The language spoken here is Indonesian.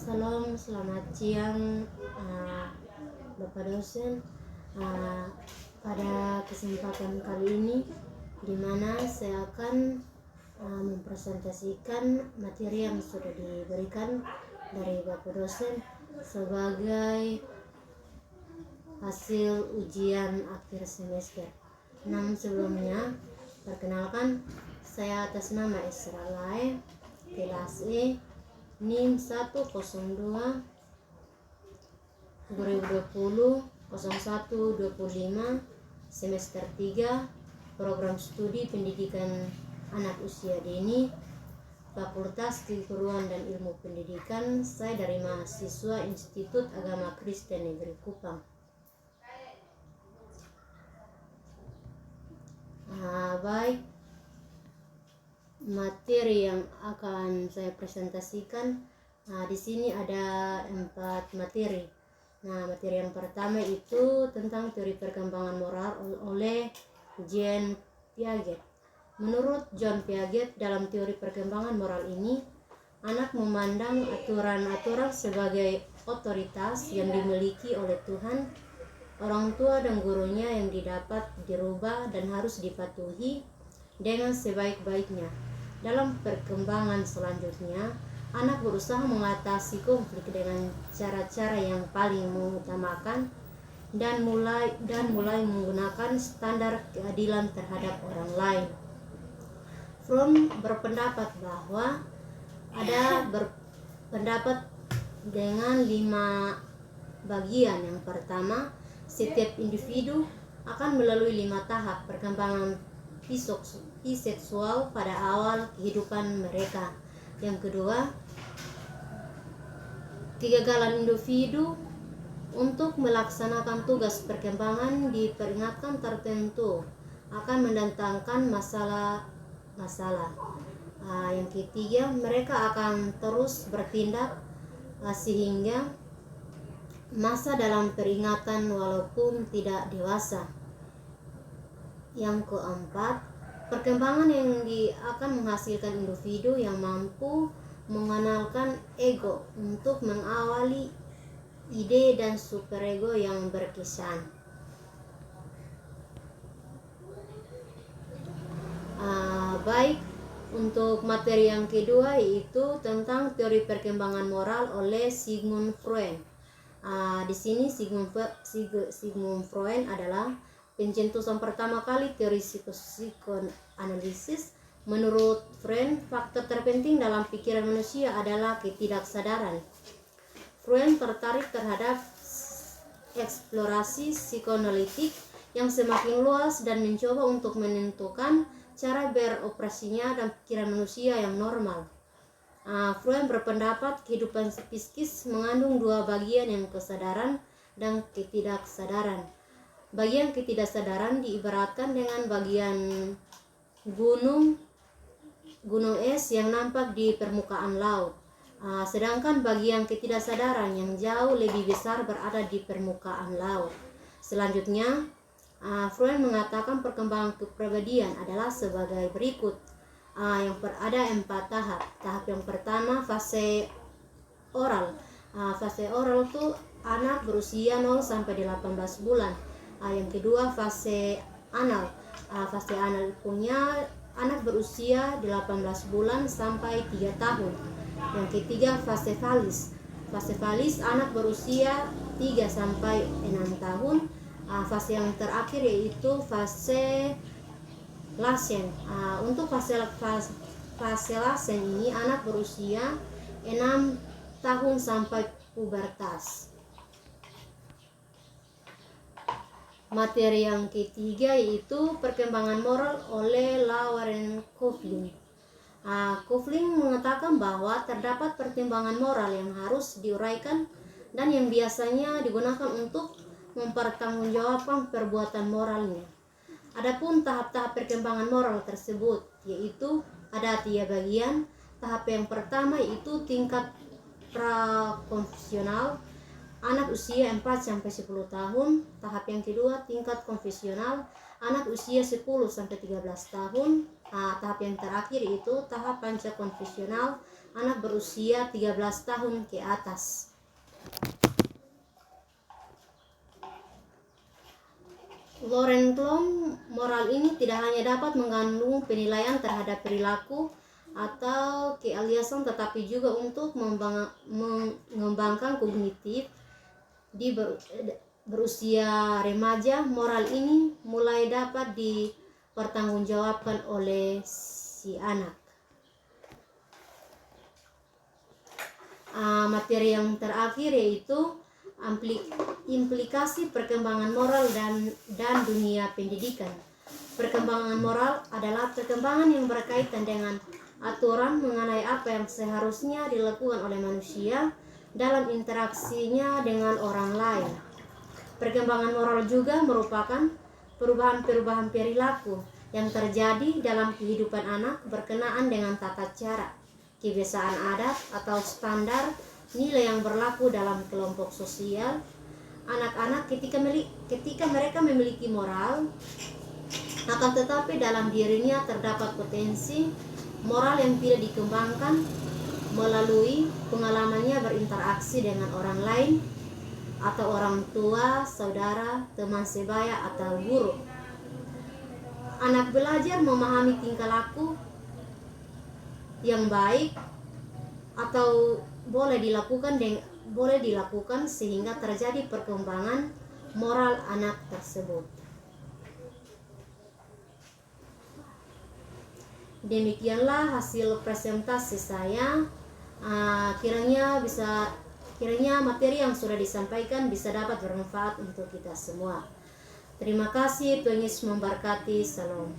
Salam, selamat siang Bapak dosen. Pada kesempatan kali ini, di mana saya akan mempresentasikan materi yang sudah diberikan dari Bapak dosen sebagai hasil ujian akhir semester. Namun sebelumnya, perkenalkan, saya atas nama Esra Lae, kelas E, NIM 102 2020 0125, semester 3, program studi pendidikan anak usia dini, Fakultas Keguruan dan Ilmu Pendidikan. Saya dari mahasiswa Institut Agama Kristen Negeri Kupang. Baik, materi yang akan saya presentasikan di sini ada 4 materi. Materi yang pertama itu tentang teori perkembangan moral oleh Jean Piaget. Menurut John Piaget, dalam teori perkembangan moral ini, anak memandang aturan-aturan sebagai otoritas yang dimiliki oleh Tuhan, orang tua dan gurunya yang didapat dirubah dan harus dipatuhi dengan sebaik-baiknya. Dalam perkembangan selanjutnya, anak berusaha mengatasi konflik dengan cara-cara yang paling mengutamakan dan mulai menggunakan standar keadilan terhadap orang lain. Fromm berpendapat bahwa ada berpendapat dengan 5 bagian. Yang pertama, setiap individu akan melalui 5 tahap perkembangan seksual pada awal kehidupan mereka. Yang kedua, kegagalan individu untuk melaksanakan tugas perkembangan di peringatan tertentu akan mendatangkan masalah. Yang ketiga, mereka akan terus bertindak sehingga masa dalam peringatan walaupun tidak dewasa. Yang keempat, perkembangan yang akan menghasilkan individu yang mampu mengenalkan ego untuk mengawali ide dan superego yang berkesan. Baik, untuk materi yang kedua yaitu tentang teori perkembangan moral oleh Sigmund Freud. Di sini Sigmund Freud adalah pencetusan pertama kali teori psikoanalisis. Menurut Freud, faktor terpenting dalam pikiran manusia adalah ketidaksadaran. Freud tertarik terhadap eksplorasi psikoanalitik yang semakin luas dan mencoba untuk menentukan cara beroperasinya dan pikiran manusia yang normal. Freud berpendapat kehidupan psikis mengandung 2 bagian, yang kesadaran dan ketidaksadaran. Bagian ketidaksadaran diibaratkan dengan bagian gunung es yang nampak di permukaan laut, sedangkan bagian ketidaksadaran yang jauh lebih besar berada di permukaan laut. Selanjutnya, Freud mengatakan perkembangan kepribadian adalah sebagai berikut. Ada 4 tahap. Tahap yang pertama, fase oral. Fase oral itu anak berusia 0 sampai 18 bulan. Yang kedua, fase anal. Fase anal punya anak berusia 18 bulan sampai 3 tahun. Yang ketiga, fase falis. Fase falis anak berusia 3 sampai 6 tahun. Fase yang terakhir yaitu fase lasen. Untuk fase lasen ini anak berusia 6 tahun sampai pubertas. Materi yang ketiga yaitu perkembangan moral oleh Laurent Koffling. Koffling mengatakan bahwa terdapat pertimbangan moral yang harus diuraikan dan yang biasanya digunakan untuk mempertanggungjawabkan perbuatan moralnya. Adapun tahap-tahap perkembangan moral tersebut yaitu ada 3 bagian. Tahap yang pertama yaitu tingkat prakonfesional, anak usia 4 sampai 10 tahun. Tahap yang kedua tingkat konfesional, anak usia 10 sampai 13 tahun. Tahap yang terakhir itu tahap panca konfesional, anak berusia 13 tahun ke atas. Loren Klom, moral ini tidak hanya dapat mengandung penilaian terhadap perilaku atau kealiasan, tetapi juga untuk mengembangkan kognitif. Di berusia remaja, moral ini mulai dapat dipertanggungjawabkan oleh si anak. Materi yang terakhir yaitu implikasi perkembangan moral dan dunia pendidikan. Perkembangan moral adalah perkembangan yang berkaitan dengan aturan mengenai apa yang seharusnya dilakukan oleh manusia dalam interaksinya dengan orang lain. Perkembangan moral juga merupakan perubahan-perubahan perilaku yang terjadi dalam kehidupan anak berkenaan dengan tata cara, kebiasaan adat atau standar nilai yang berlaku dalam kelompok sosial. Anak-anak ketika mereka memiliki moral, akan tetapi dalam dirinya terdapat potensi moral yang tidak dikembangkan melalui pengalamannya berinteraksi dengan orang lain atau orang tua, saudara, teman sebaya, atau guru. Anak belajar memahami tingkah laku yang baik atau boleh dilakukan sehingga terjadi perkembangan moral anak tersebut. Demikianlah hasil presentasi saya. Kiranya materi yang sudah disampaikan bisa dapat bermanfaat untuk kita semua. Terima kasih, Tuhan Yesus memberkati. Salam.